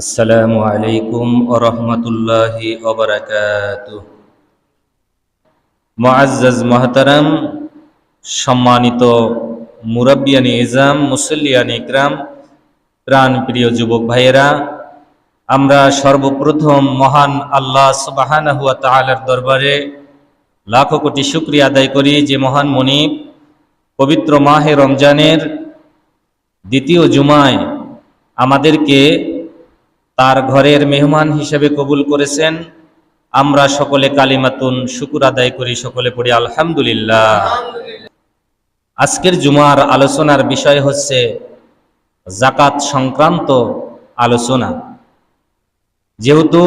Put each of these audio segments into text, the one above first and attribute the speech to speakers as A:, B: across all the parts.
A: আসসালামু আলাইকুম ওয়া রাহমাতুল্লাহি ওয়া বারাকাতুহু। মুআজ্জাজ মুহতারাম, সম্মানিত মুরাব্বিয়ানে ইজাম, মুসল্লিয়ানে ইকরাম, প্রাণপ্রিয় যুবক ভাইয়েরা, আমরা সর্বপ্রথম মহান আল্লাহ সুবহানাহু ওয়া তাআলার দরবারে লাখো কোটি শুকরিয়া আদায় করি যে মহান মনিব পবিত্র মাহে রমজানের দ্বিতীয় জুমায় আমাদেরকে তার ঘরের মেহমান হিসেবে কবুল করেছেন। আমরা সকলে কালিমাতুন শুকুর আদায় করি, সকলে পড়ি আলহামদুলিল্লাহ। আজকের জুমার আলোচনার বিষয় হচ্ছে যাকাত সংক্রান্ত আলোচনা। যেহেতু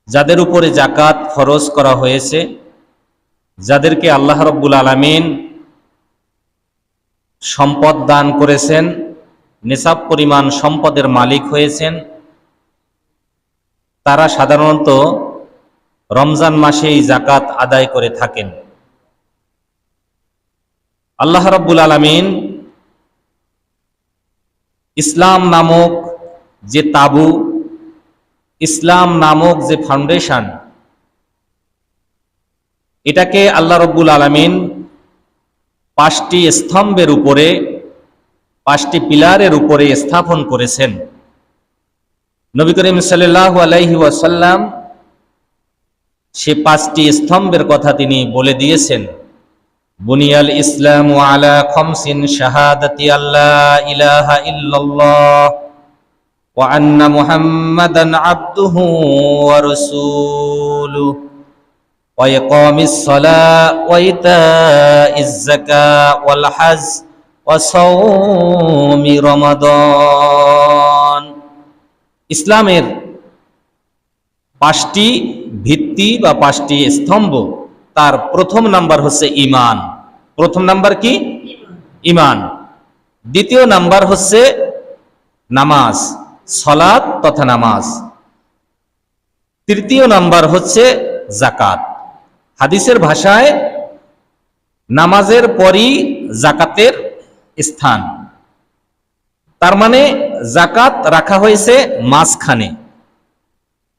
A: যাদের উপরে যাকাত ফরজ করা হয়েছে, যাদেরকে আল্লাহ রাব্বুল আলামিন সম্পদ দান করেছেন, নিসাব পরিমাণ সম্পদের মালিক হয়েছেন, তারা সাধারণত রমজান মাসেই যাকাত আদায় করে থাকেন। আল্লাহ রাব্বুল আলামিন ইসলাম নামক যে তাবু, ইসলাম নামক যে ফাউন্ডেশন, এটাকে আল্লাহ রাব্বুল আলামিন 5টি স্তম্ভের উপরে, 5টি পিলারের উপরে স্থাপন করেছেন। নবী করিম সাল্লাল্লাহু আলাইহি ওয়াসাল্লাম সে 5টি স্তম্ভের কথা তিনি বলে দিয়েছেন। বুনিয়াল ইসলামু আলা খামসিন শাহাদাতি আল্লা ইলাহা ইল্লাল্লাহ ওয়া আন্না মুহাম্মাদান আবদুহু ওয়া রাসূলুহু ওয়া ইকামিস সালাহ ওয়া ইতাইজ যাকাত ওয়াল হজ ওয়া সাওমি রমাদান। ইসলামের 5টি ভিত্তি বা 5টি স্তম্ভ। তার প্রথম নাম্বার হচ্ছে ঈমান। প্রথম নাম্বার কি? ঈমান। দ্বিতীয় নাম্বার হচ্ছে নামাজ, সালাত তথা নামাজ। তৃতীয় নাম্বার হচ্ছে যাকাত। হাদিসের ভাষায় নামাজের পরই যাকাতের স্থান। তার মানে যাকাত রাখা হয়েছে মাঝখানে,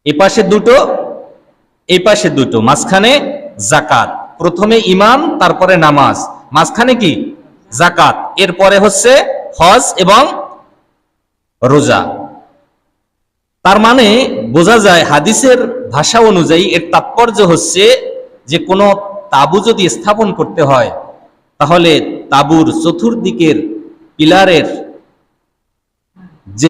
A: এপাশে দুটো, এই পাশে দুটো, মাঝখানে যাকাত। প্রথমে ঈমান, তারপরে নামাজ, মাঝখানে কি? যাকাত। এরপরে হচ্ছে হজ এবং রোজা। তার মানে বোঝা যায় হাদিসের ভাষা অনুযায়ী এর তাৎপর্য হচ্ছে যে কোনো তাবু যদি স্থাপন করতে হয়, তাহলে তাবুর চতুর্দিকের পিলারের